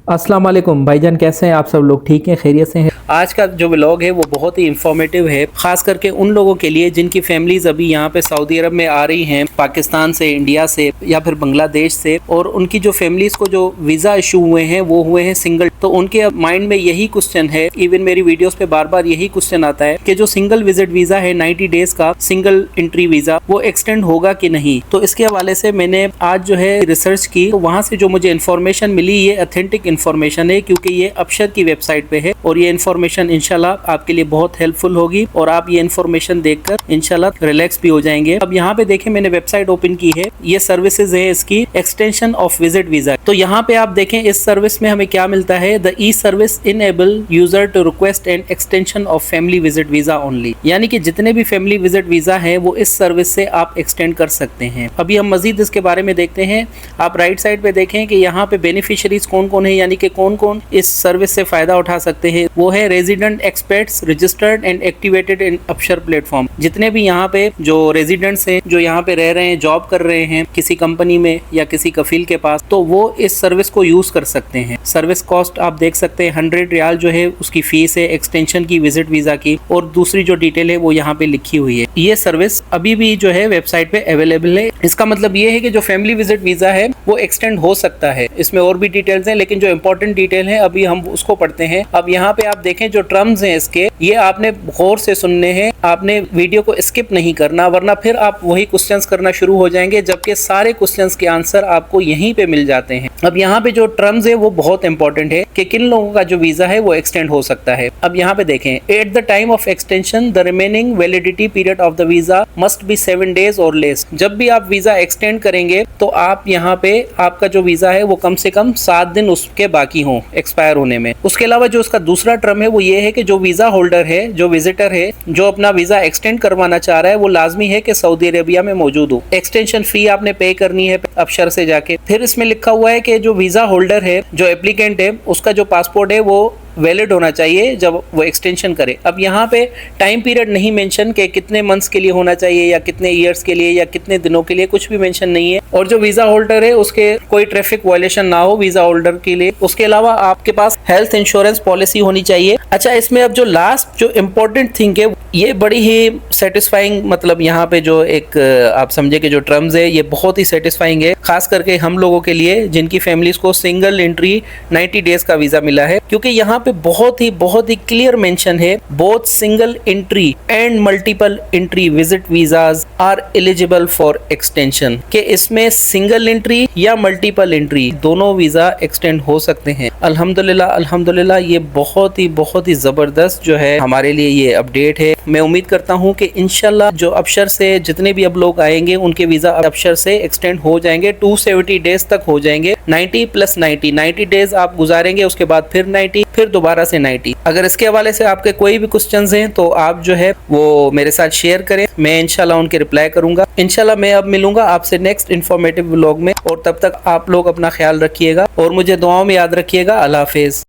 अस्सलाम वालेकुम भाईजान, कैसे हैं आप सब लोग? ठीक हैं, खैरियत से हैं? आज का जो व्लॉग है वो बहुत ही इंफॉर्मेटिव है, खास करके उन लोगों के लिए जिनकी फैमिलीज अभी यहाँ पे सऊदी अरब में आ रही हैं, पाकिस्तान से, इंडिया से या फिर बांग्लादेश से, और उनकी जो फैमिलीज को जो वीज़ा इशू हुए हैं वो हुए हैं सिंगल। तो उनके माइंड में यही क्वेश्चन है, इवन मेरी वीडियोस पे बार बार यही क्वेश्चन आता है कि जो सिंगल विजिट वीज़ा है 90 डेज का सिंगल एंट्री वीज़ा, वो एक्सटेंड होगा कि नहीं। तो इसके हवाले से मैंने आज जो है रिसर्च की, तो वहाँ से जो मुझे इन्फॉर्मेशन मिली ये अथेंटिक इन्फॉर्मेशन है, क्योंकि ये अबशर की वेबसाइट पे है और ये इन्फॉर्मेशन इंशाल्लाह आपके लिए बहुत हेल्पफुल होगी और आप ये इन्फॉर्मेशन देखकर इंशाल्लाह रिलैक्स भी हो जाएंगे। अब यहाँ पे देखें, मैंने वेबसाइट ओपन की है, ये सर्विसेज है इसकी, एक्सटेंशन ऑफ विजिट वीजा। तो यहाँ पे आप देखें इस सर्विस में हमें क्या मिलता है, the e service enable user to request and extension of family visit visa only, यानी कि जितने भी फैमिली विजिट वीजा है वो इस सर्विस से आप एक्सटेंड कर सकते हैं। अभी हम मजीद इसके बारे में देखते हैं। आप राइट साइड पे देखें कि यहाँ पे बेनिफिशियरीज कौन कौन है, यानी कि कौन कौन इस सर्विस से फायदा उठा सकते हैं। वो है resident experts registered and activated in Absher platform. जितने भी यहाँ पे जो रेजिडेंट्स हैं, जो यहाँ पे रह रहे हैं, जॉब कर रहे हैं किसी कंपनी में या किसी कफील के पास, तो वो इस सर्विस को यूज कर सकते हैं। सर्विस कॉस्ट आप देख सकते हैं 100 रियाल जो है उसकी फीस है एक्सटेंशन की विजिट वीजा की, और दूसरी जो डिटेल है वो यहाँ पे लिखी हुई है। ये सर्विस अभी भी जो है वेबसाइट पे अवेलेबल है। इसका मतलब ये है कि जो फैमिली विजिट वीजा है वो एक्सटेंड हो सकता है। इसमें और भी डिटेल्स हैं, लेकिन जो इंपॉर्टेंट डिटेल है अभी हम उसको पढ़ते हैं। अब यहाँ पे आप देखें जो टर्म्स हैं इसके, ये आपने गौर से सुनने हैं, आपने वीडियो को स्किप नहीं करना, वरना फिर आप वही क्वेश्चंस करना शुरू हो जाएंगे, जबकि सारे क्वेश्चंस के आंसर आपको यहीं पे मिल जाते हैं। अब यहाँ पे जो टर्म्स है वो बहुत इंपॉर्टेंट है कि किन लोगों का जो वीजा है वो एक्सटेंड हो सकता है। अब यहाँ पे देखें, at the time of extension the remaining validity period of the visa must be 7 days और लेस। जब भी आप वीजा एक्सटेंड करेंगे तो आप यहाँ पे आपका जो वीजा है वो कम से कम 7 दिन उसके बाकी हों एक्सपायर होने में। उसके अलावा जो उसका दूसरा टर्म है वो ये है कि जो वीजा होल्डर है, जो विजिटर है, जो अपना वीजा एक्सटेंड करवाना चाह रहा है, वो लाजमी है कि सऊदी अरेबिया में मौजूद हो। एक्सटेंशन फी आपने पे करनी है अबशर से जाके। फिर इसमें लिखा हुआ है कि जो वीजा होल्डर है, जो एप्लीकेंट है, उसका जो पासपोर्ट है वो वैलिड होना चाहिए जब वो एक्सटेंशन करे। अब यहाँ पे टाइम पीरियड नहीं मेंशन कि कितने मंथ्स के लिए होना चाहिए या कितने ईयर्स के लिए या कितने दिनों के लिए, कुछ भी मेंशन नहीं है। और जो वीजा होल्डर है उसके कोई ट्रैफिक वायलेशन ना हो वीजा होल्डर के लिए। उसके अलावा आपके पास हेल्थ इंश्योरेंस पॉलिसी होनी चाहिए। अच्छा, इसमें अब जो लास्ट जो इम्पोर्टेंट थिंग है ये बड़ी ही सेटिस्फाइंग, मतलब यहाँ पे जो एक आप समझे कि जो टर्म्स है ये बहुत ही सेटिस्फाइंग है, खास करके हम लोगों के लिए जिनकी फैमिलीज को सिंगल एंट्री 90 डेज का वीजा मिला है, क्योंकि यहाँ पे बहुत ही क्लियर मेंशन है, both single entry and multiple entry visit visas are eligible for extension, कि इसमें सिंगल एंट्री या मल्टीपल एंट्री दोनों वीजा एक्सटेंड हो सकते हैं। अल्हम्दुलिल्लाह अल्हम्दुलिल्लाह, ये बहुत ही जबरदस्त जो है हमारे लिए ये अपडेट है। मैं उम्मीद करता हूँ कि इंशाल्लाह जो अबशर से जितने भी अब लोग आएंगे उनके वीजा अबशर से एक्सटेंड हो जाएंगे, 270 डेज तक हो जाएंगे। 90 + 90 डेज आप गुजारेंगे, उसके बाद फिर 90, फिर दोबारा से 90। अगर इसके हवाले से आपके कोई भी क्वेश्चंस हैं तो आप जो है वो मेरे साथ शेयर करें, मैं इंशाल्लाह उनके रिप्लाई करूंगा। इंशाल्लाह मैं अब मिलूंगा आपसे नेक्स्ट इन्फॉर्मेटिव व्लॉग में, और तब तक आप लोग अपना ख्याल रखिएगा और मुझे दुआओं में याद रखिएगा। अल्लाह हाफिज।